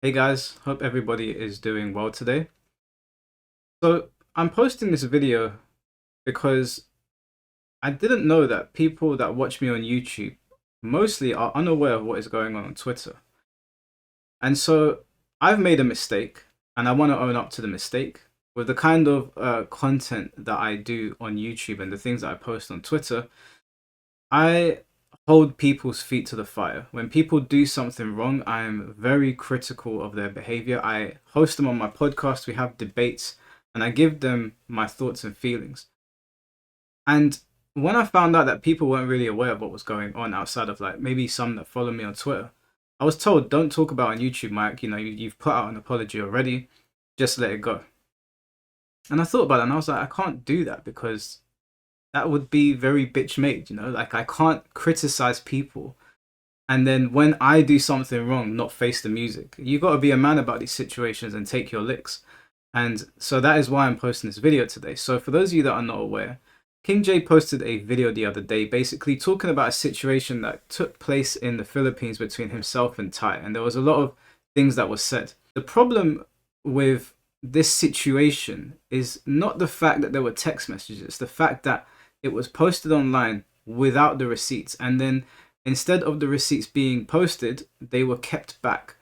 Hey guys, hope everybody is doing well today. So I'm posting this video because I didn't know that people that watch me on YouTube mostly are unaware of what is going on Twitter. And so I've made a mistake and I want to own up to the mistake. With the kind of content that I do on YouTube and the things that I post on Twitter, I hold people's feet to the fire. When people do something wrong, I am very critical of their behavior. I host them on my podcast, we have debates, and I give them my thoughts and feelings. And when I found out that people weren't really aware of what was going on outside of like maybe some that follow me on Twitter, I was told, don't talk about on YouTube, Mike. You know, you've put out an apology already, just let it go. And I thought about it and I was like, I can't do that because that would be very bitch made, you know? Like I can't criticize people and then when I do something wrong, not face the music. You got to be a man about these situations and take your licks. And so that is why I'm posting this video today. So for those of you that are not aware, King J posted a video the other day basically talking about a situation that took place in the Philippines between himself and Ty. And there was a lot of things that were said. The problem with this situation is not the fact that there were text messages, it's the fact that it was posted online without the receipts. And then instead of the receipts being posted, they were kept back.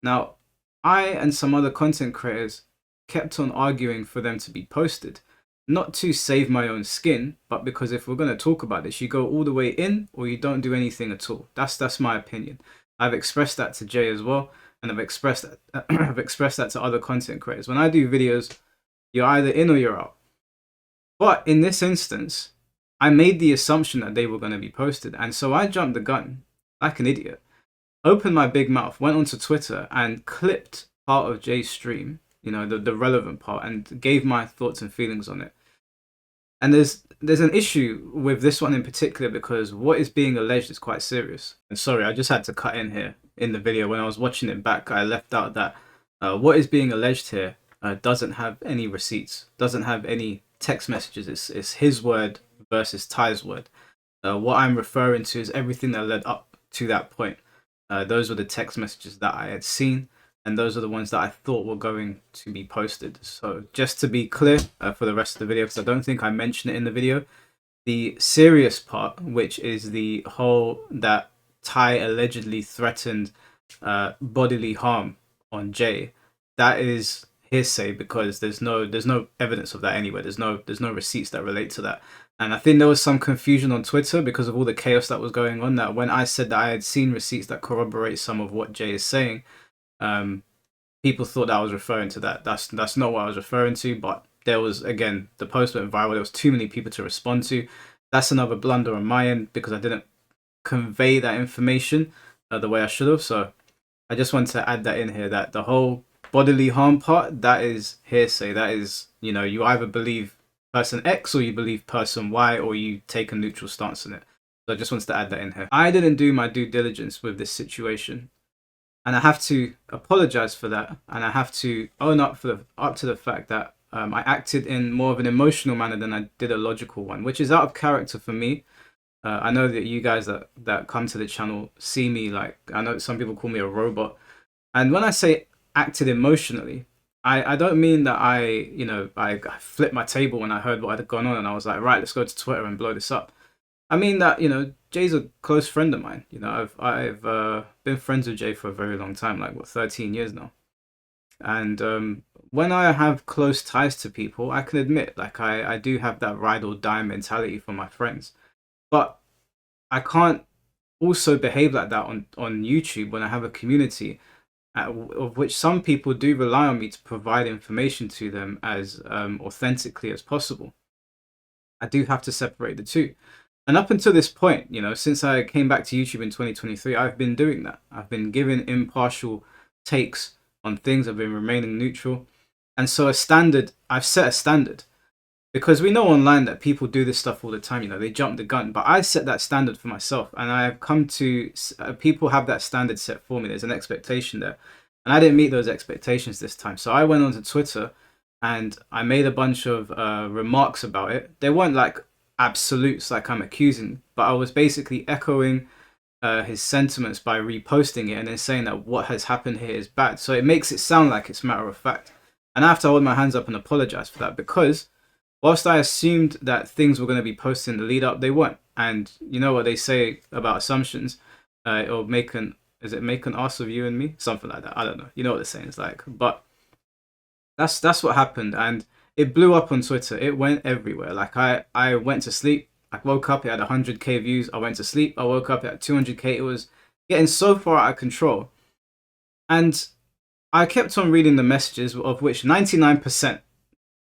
Now, I and some other content creators kept on arguing for them to be posted. Not to save my own skin, but because if we're going to talk about this, you go all the way in or you don't do anything at all. That's my opinion. I've expressed that to Jay as well, and I've expressed that I've expressed that to other content creators. When I do videos, you're either in or you're out. But in this instance, I made the assumption that they were going to be posted, and so I jumped the gun like an idiot. Opened my big mouth, went onto Twitter and clipped part of Jay's stream, you know, the relevant part, and gave my thoughts and feelings on it. And there's an issue with this one in particular because what is being alleged is quite serious. And sorry, I just had to cut in here in the video. When I was watching it back, I left out that what is being alleged here doesn't have any receipts, doesn't have any text messages. It's his word versus Ty's word. What I'm referring to is everything that led up to that point. Those were the text messages that I had seen, and those are the ones that I thought were going to be posted. So just to be clear for the rest of the video, because I don't think I mentioned it in the video, the serious part, which is the whole that Ty allegedly threatened bodily harm on Jay, that is hearsay because there's no evidence of that anywhere. There's no receipts that relate to that. And I think there was some confusion on Twitter because of all the chaos that was going on, that when I said that I had seen receipts that corroborate some of what Jay is saying, um, people thought that I was referring to that. That's not what I was referring to, but there was, again, the post went viral. There was too many people to respond to. That's another blunder on my end because I didn't convey that information the way I should have. So I just want to add that in here, that the whole bodily harm part, that is hearsay. That is, you know, you either believe person X or you believe person Y or you take a neutral stance on it. So I just wanted to add that in here. I didn't do my due diligence with this situation, and I have to apologize for that, and I have to own up to the fact that I acted in more of an emotional manner than I did a logical one, which is out of character for me. I know that you guys that come to the channel see me like, I know some people call me a robot, and when I say acted emotionally, I don't mean that I flipped my table when I heard what had gone on and I was like, right, let's go to Twitter and blow this up. I mean that, you know, Jay's a close friend of mine. You know, I've been friends with Jay for a very long time, like what, 13 years now. And when I have close ties to people, I can admit, like I do have that ride or die mentality for my friends. But I can't also behave like that on YouTube when I have a community of which some people do rely on me to provide information to them as authentically as possible. I do have to separate the two. And up until this point, you know, since I came back to YouTube in 2023, I've been doing that. I've been giving impartial takes on things. I've been remaining neutral. And so I've set a standard. Because we know online that people do this stuff all the time, you know, they jump the gun. But I set that standard for myself. And I have come to, people have that standard set for me. There's an expectation there. And I didn't meet those expectations this time. So I went onto Twitter and I made a bunch of remarks about it. They weren't like absolutes like I'm accusing, but I was basically echoing his sentiments by reposting it and then saying that what has happened here is bad. So it makes it sound like it's matter of fact. And I have to hold my hands up and apologize for that, because whilst I assumed that things were going to be posted in the lead up, they weren't. And you know what they say about assumptions, or make an ass of you and me, something like that. I don't know. You know what the saying is like, but that's what happened, and it blew up on Twitter. It went everywhere. Like I went to sleep. I woke up. It had 100k views. I went to sleep. I woke up at 200k. It was getting so far out of control, and I kept on reading the messages, of which 99%,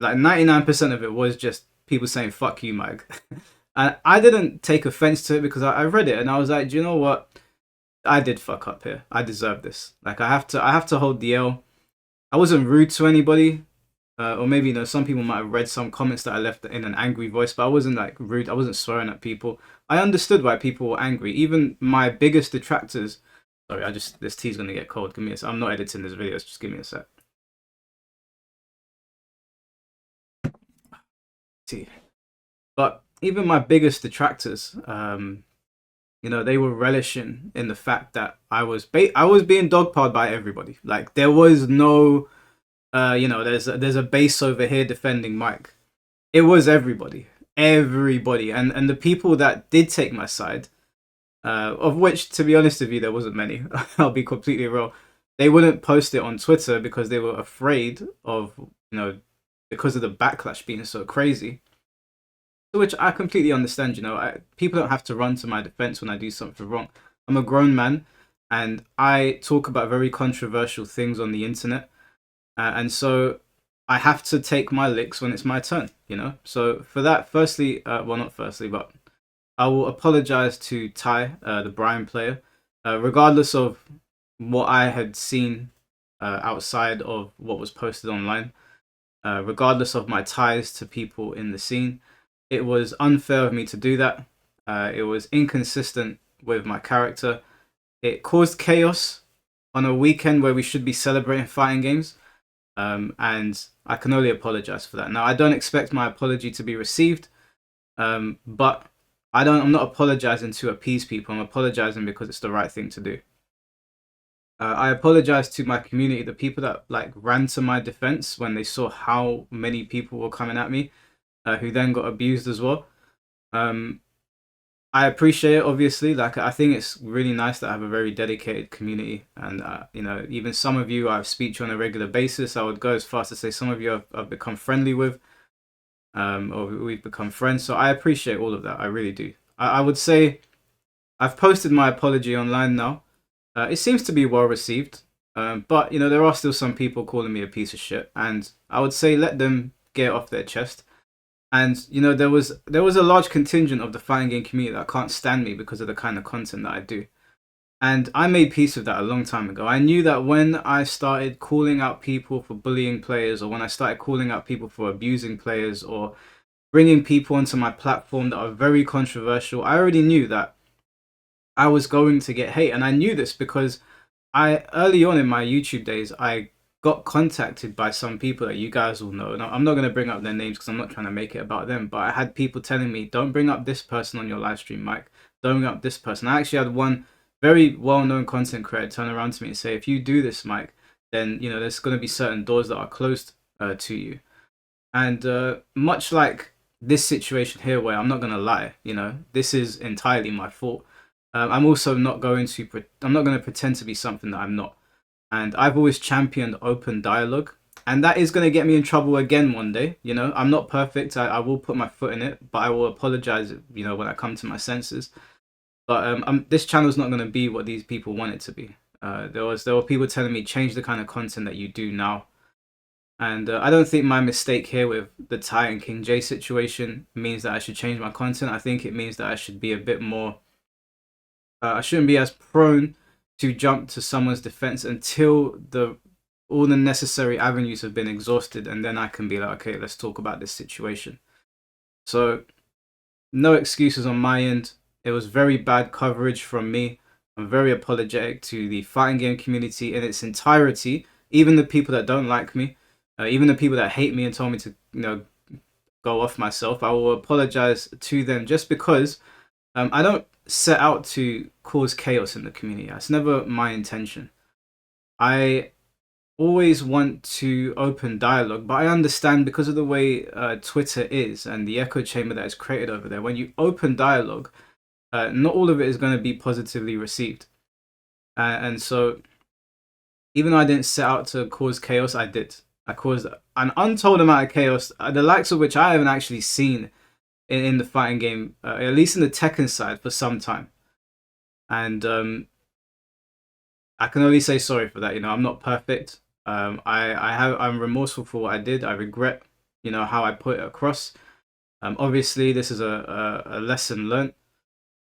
like 99% of it was just people saying "fuck you, Mike." And I didn't take offense to it, because I read it and I was like, do you know what? I did fuck up here. I deserve this. Like I have to hold the L. I wasn't rude to anybody, or maybe some people might have read some comments that I left in an angry voice, but I wasn't like rude. I wasn't swearing at people. I understood why people were angry. Even my biggest detractors. Sorry, this tea's gonna get cold. Give me a sec. I'm not editing this video. Just give me a sec. Tea. But even my biggest detractors, they were relishing in the fact that I was being dogpiled by everybody. Like there was no, there's a base over here defending Mike. It was everybody, and the people that did take my side, of which, to be honest with you, there wasn't many. I'll be completely real. They wouldn't post it on Twitter because they were afraid of, because of the backlash being so crazy. Which I completely understand. People don't have to run to my defense when I do something wrong. I'm a grown man, and I talk about very controversial things on the internet, and so I have to take my licks when it's my turn. So for that, firstly, well, not firstly, but I will apologize to Ty, the Brian player, regardless of what I had seen outside of what was posted online, regardless of my ties to people in the scene. It was unfair of me to do that. It was inconsistent with my character. It caused chaos on a weekend where we should be celebrating fighting games. And I can only apologize for that. Now, I don't expect my apology to be received, but I'm not apologizing to appease people. I'm apologizing because it's the right thing to do. I apologize to my community, the people that ran to my defense when they saw how many people were coming at me. Who then got abused as well. I appreciate it, obviously. I think it's really nice that I have a very dedicated community, and even some of you I speak to on a regular basis. I would go as far as to say some of you I've become friendly with, or we've become friends. So I appreciate all of that. I really do. I would say I've posted my apology online now. It seems to be well received, but there are still some people calling me a piece of shit, and I would say let them get it off their chest. And there was a large contingent of the fighting game community that can't stand me because of the kind of content that I do. And I made peace with that a long time ago. I knew that when I started calling out people for bullying players, or when I started calling out people for abusing players, or bringing people onto my platform that are very controversial, I already knew that I was going to get hate. And I knew this because early on in my YouTube days, I got contacted by some people that you guys will know. Now, I'm not going to bring up their names because I'm not trying to make it about them, but I had people telling me, don't bring up this person on your live stream, Mike. Don't bring up this person. I actually had one very well-known content creator turn around to me and say, if you do this, Mike, then there's going to be certain doors that are closed to you. And much like this situation here, where I'm not going to lie, this is entirely my fault. I'm also not going to pretend to be something that I'm not. And I've always championed open dialogue, and that is going to get me in trouble again one day. I'm not perfect. I will put my foot in it, but I will apologize, when I come to my senses. But this channel is not going to be what these people want it to be. There were people telling me, change the kind of content that you do now. And I don't think my mistake here with the Ty and King J situation means that I should change my content. I think it means that I should be a bit more, I shouldn't be as prone to jump to someone's defense until all the necessary avenues have been exhausted, and then I can be like, okay, let's talk about this situation. So no excuses on my end. It was very bad coverage from me. I'm very apologetic to the fighting game community in its entirety, even the people that don't like me, even the people that hate me and told me to go off myself. I will apologize to them, just because I don't set out to cause chaos in the community. That's never my intention. I always want to open dialogue, but I understand because of the way Twitter is and the echo chamber that is created over there, when you open dialogue, not all of it is going to be positively received. And so, even though I didn't set out to cause chaos, I did. I caused an untold amount of chaos, the likes of which I haven't actually seen in the fighting game, at least in the Tekken side, for some time. And I can only say sorry for that. You know, I'm not perfect. I'm remorseful for what I did. I regret, you know, how I put it across. Obviously, this is a lesson learned.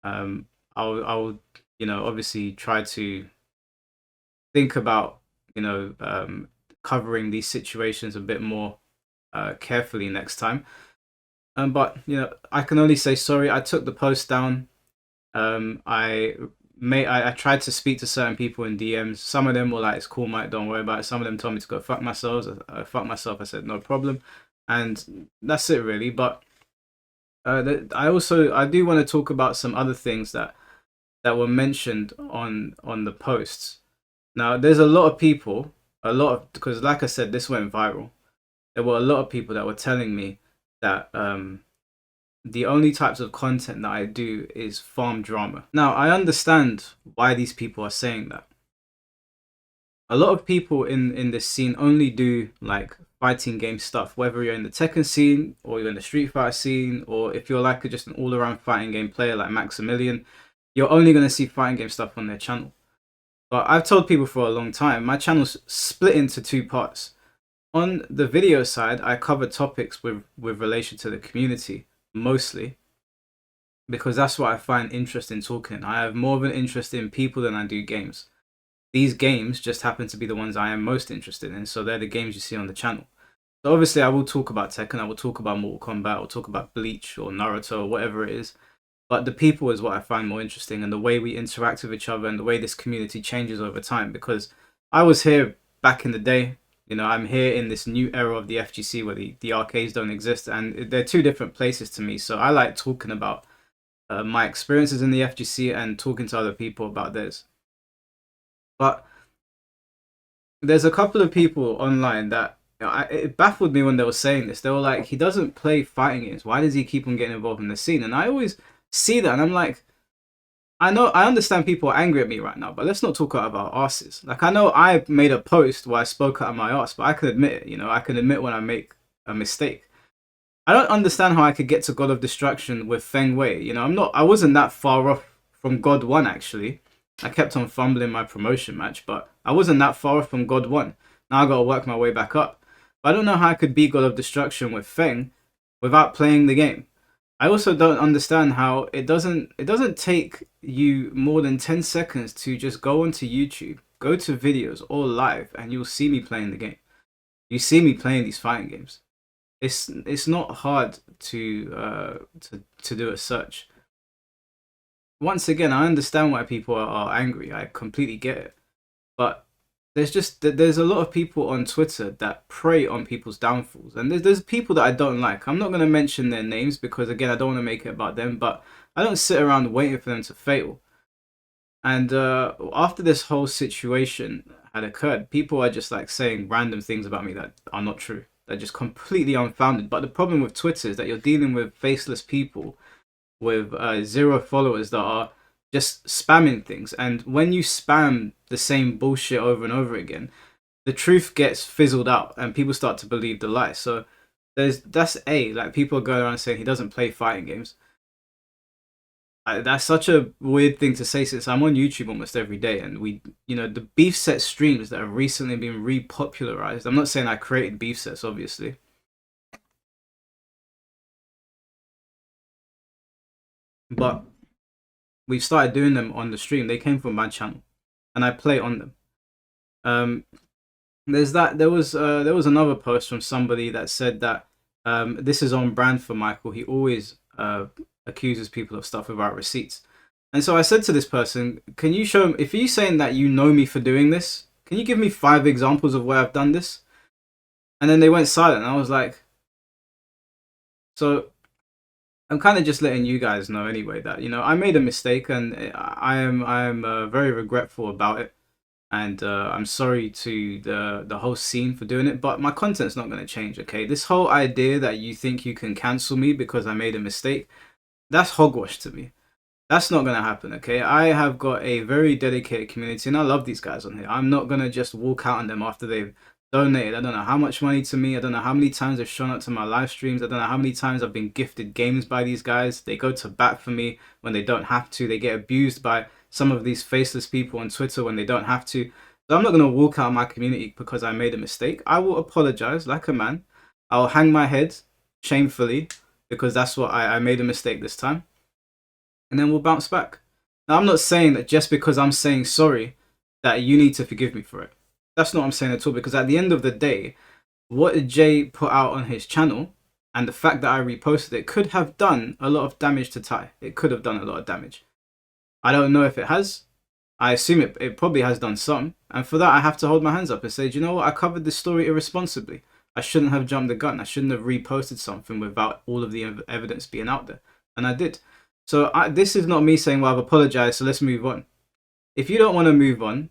I'll, you know, obviously try to think about, you know, covering these situations a bit more carefully next time. But you know, I can only say sorry. I took the post down. I tried to speak to certain people in DMs. Some of them were like, "It's cool, Mike. Don't worry about it." Some of them told me to go fuck myself. Fuck myself. I said no problem, and that's it really. But I do want to talk about some other things that were mentioned on the posts. Now, there's a lot of people, because like I said, this went viral. There were a lot of people that were telling me that the only types of content that I do is farm drama. Now, I understand why these people are saying that. A lot of people in this scene only do like fighting game stuff, whether you're in the Tekken scene or you're in the Street Fighter scene, or if you're like just an all-around fighting game player like Maximilian, you're only going to see fighting game stuff on their channel. But I've told people for a long time, my channel's split into two parts. On the video side, I cover topics with relation to the community, mostly, because that's what I find interesting talking. I have more of an interest in people than I do games. These games just happen to be the ones I am most interested in, so they're the games you see on the channel. So obviously I will talk about Tekken, I will talk about Mortal Kombat, I'll talk about Bleach or Naruto or whatever it is. But the people is what I find more interesting, and the way we interact with each other and the way this community changes over time. Because I was here back in the day, you know, I'm here in this new era of the FGC where the arcades don't exist, and they're two different places to me. So I like talking about my experiences in the FGC and talking to other people about theirs. But there's a couple of people online that, you know, it baffled me when they were saying this. They were like, he doesn't play fighting games. Why does he keep on getting involved in the scene? And I always see that and I'm like, I understand people are angry at me right now, but let's not talk out of our asses. Like, I know I made a post where I spoke out of my ass, but I can admit it, you know, I can admit when I make a mistake. I don't understand how I could get to God of Destruction with Feng Wei. You know, I wasn't that far off from God 1 actually. I kept on fumbling my promotion match, but I wasn't that far off from God 1. Now I gotta work my way back up. But I don't know how I could be God of Destruction with Feng without playing the game. I also don't understand how it doesn't take you more than 10 seconds to just go onto YouTube, go to videos or live, and you'll see me playing the game. You see me playing these fighting games. It's not hard to do a search. Once again, I understand why people are angry. I completely get it. But there's a lot of people on Twitter that prey on people's downfalls, and there's people that I don't like. I'm not going to mention their names because again I don't want to make it about them, but I don't sit around waiting for them to fail. And after this whole situation had occurred, people are just like saying random things about me that are not true. They're just completely unfounded. But the problem with Twitter is that you're dealing with faceless people with 0 followers that are just spamming things, and when you spam the same bullshit over and over again, the truth gets fizzled out and people start to believe the lie. So that's like people are going around saying he doesn't play fighting games. That's such a weird thing to say since I'm on YouTube almost every day, and you know, the beef set streams that have recently been repopularized. I'm not saying I created beef sets, obviously, but we've started doing them on the stream. They came from my channel, and I play on them. There's that. There was another post from somebody that said that this is on brand for Michael. He always accuses people of stuff without receipts. And so I said to this person, can you show him, if you're saying that you know me for doing this, can you give me 5 examples of where I've done this? And then they went silent. And I was like, so I'm kind of just letting you guys know anyway that, I made a mistake, and I am very regretful about it. And I'm sorry to the whole scene for doing it, but my content's not going to change. Okay, this whole idea that you think you can cancel me because I made a mistake, that's hogwash to me. That's not going to happen. Okay, I have got a very dedicated community, and I love these guys on here. I'm not going to just walk out on them after they've donated I don't know how much money to me. I don't know how many times they've shown up to my live streams. I don't know how many times I've been gifted games by these guys. They go to bat for me when they don't have to. They get abused by some of these faceless people on Twitter when they don't have to. So I'm not going to walk out of my community because I made a mistake. I will apologize like a man. I'll hang my head shamefully because that's what I made a mistake this time, and then we'll bounce back. Now, I'm not saying that just because I'm saying sorry that you need to forgive me for it. That's not what I'm saying at all, because at the end of the day, what Jay put out on his channel and the fact that I reposted it could have done a lot of damage to Ty. It could have done a lot of damage. I don't know if it has. I assume it probably has done some. And for that, I have to hold my hands up and say, do you know what? I covered this story irresponsibly. I shouldn't have jumped the gun. I shouldn't have reposted something without all of the evidence being out there. And I did. So this is not me saying, well, I've apologized, so let's move on. If you don't want to move on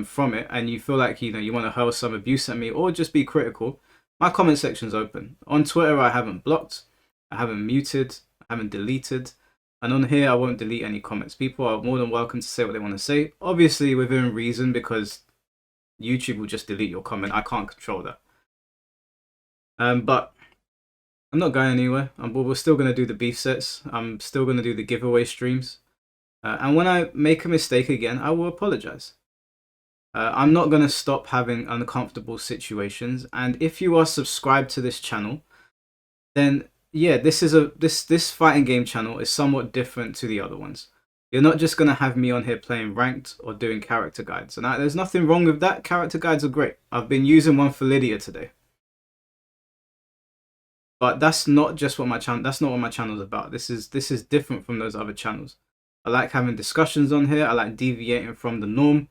from it, and you feel like you want to hurl some abuse at me or just be critical, my comment section's open. On Twitter, I haven't blocked, I haven't muted, I haven't deleted, and on here, I won't delete any comments. People are more than welcome to say what they want to say, obviously within reason, because YouTube will just delete your comment. I can't control that. But I'm not going anywhere. We're still going to do the beef sets. I'm still going to do the giveaway streams. And when I make a mistake again, I will apologize. I'm not going to stop having uncomfortable situations. And if you are subscribed to this channel, then yeah, this fighting game channel is somewhat different to the other ones. You're not just going to have me on here playing ranked or doing character guides. And there's nothing wrong with that. Character guides are great. I've been using one for Lydia today. But that's not just what my channel. That's not what my channel is about. This is different from those other channels. I like having discussions on here. I like deviating from the norm.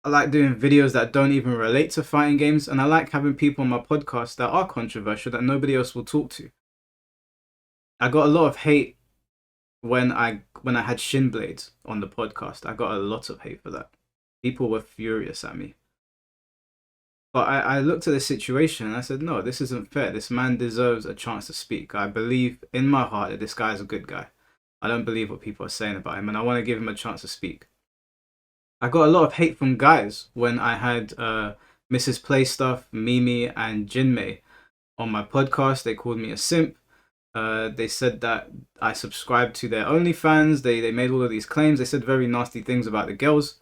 I like doing videos that don't even relate to fighting games, and I like having people on my podcast that are controversial that nobody else will talk to. I got a lot of hate when I had Shinblade on the podcast. I got a lot of hate for that. People were furious at me. But I looked at the situation and I said, no, this isn't fair. This man deserves a chance to speak. I believe in my heart that this guy is a good guy. I don't believe what people are saying about him, and I want to give him a chance to speak. I got a lot of hate from guys when I had Mrs. Playstuff, Mimi, and Jinmei on my podcast. They called me a simp. They said that I subscribed to their OnlyFans. They made all of these claims. They said very nasty things about the girls.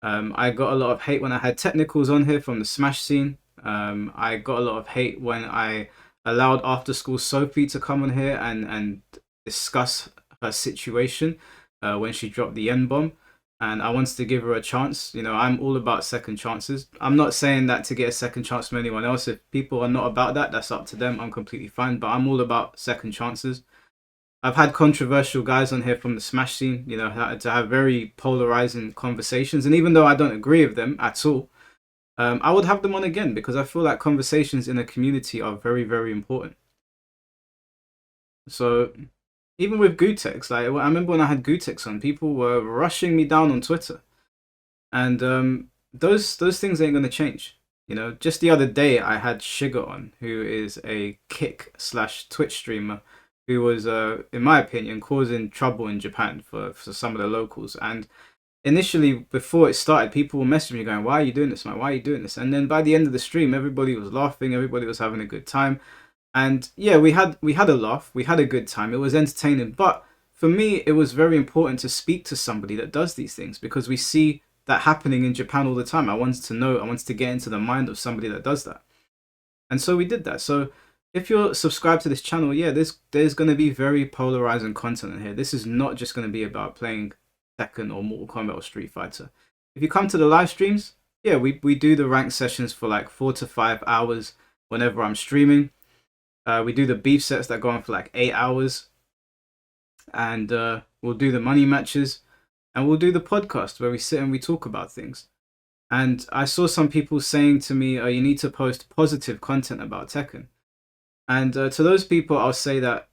I got a lot of hate when I had technicals on here from the Smash scene. I got a lot of hate when I allowed After School Sophie to come on here and discuss her situation when she dropped the N-bomb. And I wanted to give her a chance. I'm all about second chances. I'm not saying that to get a second chance from anyone else. If people are not about that, that's up to them. I'm completely fine. But I'm all about second chances. I've had controversial guys on here from the Smash scene, to have very polarizing conversations. And even though I don't agree with them at all, I would have them on again because I feel like conversations in a community are very, very important. So even with Gutex, I remember when I had Gutex on, people were rushing me down on Twitter. And those things ain't going to change. Just the other day, I had Shiga on, who is a Kick/Twitch streamer, who was, in my opinion, causing trouble in Japan for some of the locals. And initially, before it started, people were messaging me going, why are you doing this, man? Why are you doing this? And then by the end of the stream, everybody was laughing. Everybody was having a good time. And yeah, we had a laugh. We had a good time. It was entertaining. But for me, it was very important to speak to somebody that does these things because we see that happening in Japan all the time. I wanted to get into the mind of somebody that does that. And so we did that. So if you're subscribed to this channel, yeah, there's going to be very polarizing content in here. This is not just going to be about playing Tekken or Mortal Kombat or Street Fighter. If you come to the live streams, yeah, we do the ranked sessions for like 4 to 5 hours whenever I'm streaming. We do the beef sets that go on for like 8 hours. And we'll do the money matches. And we'll do the podcast where we sit and we talk about things. And I saw some people saying to me, you need to post positive content about Tekken. And to those people, I'll say that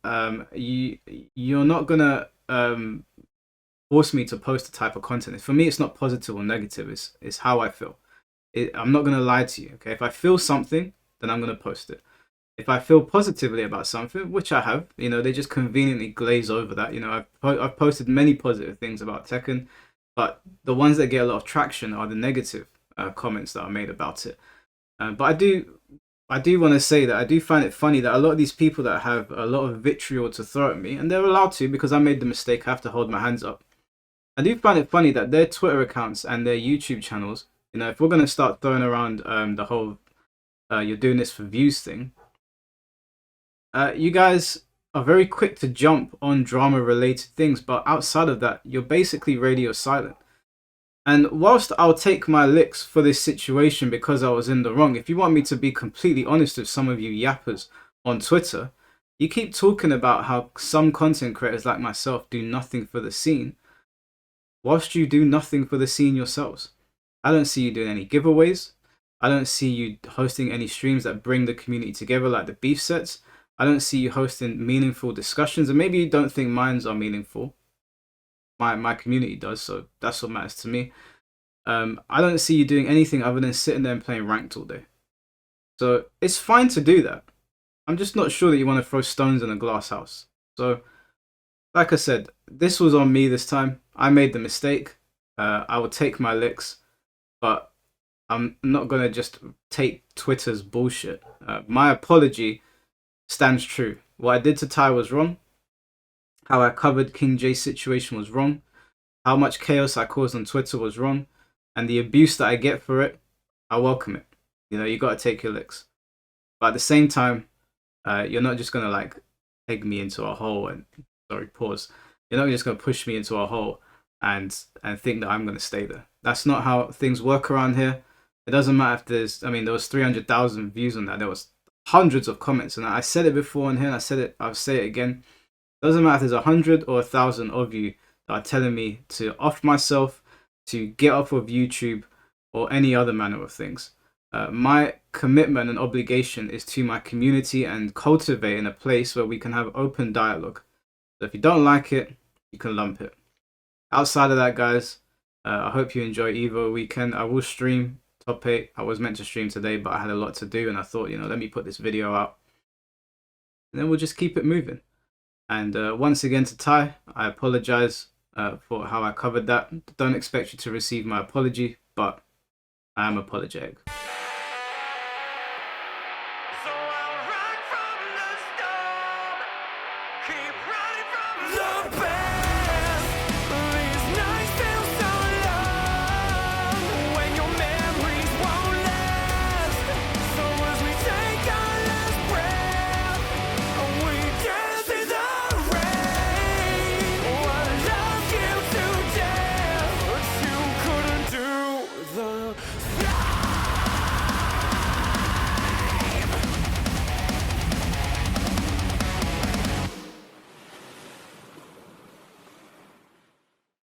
you're not gonna force me to post a type of content. For me, it's not positive or negative. It's how I feel. I'm not gonna lie to you. Okay, if I feel something, then I'm gonna post it. If I feel positively about something, which I have, they just conveniently glaze over that. I've posted many positive things about Tekken, but the ones that get a lot of traction are the negative comments that are made about it. But I do want to say that I do find it funny that a lot of these people that have a lot of vitriol to throw at me, and they're allowed to because I made the mistake, I have to hold my hands up. I do find it funny that their Twitter accounts and their YouTube channels, if we're going to start throwing around the whole you're doing this for views thing, you guys are very quick to jump on drama related things, but outside of that, you're basically radio silent. And whilst I'll take my licks for this situation because I was in the wrong, if you want me to be completely honest with some of you yappers on Twitter, you keep talking about how some content creators like myself do nothing for the scene, whilst you do nothing for the scene yourselves. I don't see you doing any giveaways. I don't see you hosting any streams that bring the community together like the beef sets. I don't see you hosting meaningful discussions, and maybe you don't think mines are meaningful. My community does, so that's what matters to me. I don't see you doing anything other than sitting there and playing ranked all day. So it's fine to do that. I'm just not sure that you want to throw stones in a glass house. So, like I said, this was on me this time. I made the mistake. I will take my licks, but I'm not going to just take Twitter's bullshit. My apology stands true. What I did to Ty was wrong. How I covered King J's situation was wrong. How much chaos I caused on Twitter was wrong. And the abuse that I get for it, I welcome it. You got to take your licks. But at the same time, you're not just going to like peg me into a hole and, sorry, pause. You're not just going to push me into a hole and think that I'm going to stay there. That's not how things work around here. It doesn't matter if there was 300,000 views on that. There was hundreds of comments. And I said it before on here and I'll say it again. It doesn't matter if there's 100 or 1,000 of you that are telling me to off myself, to get off of YouTube, or any other manner of things. My commitment and obligation is to my community and cultivating a place where we can have open dialogue. So if you don't like it, you can lump it. Outside of that, guys, I hope you enjoy Evo weekend. I will stream top 8. I was meant to stream today, but I had a lot to do, and I thought, let me put this video out. And then we'll just keep it moving. And once again to Ty, I apologize for how I covered that. Don't expect you to receive my apology, but I am apologetic.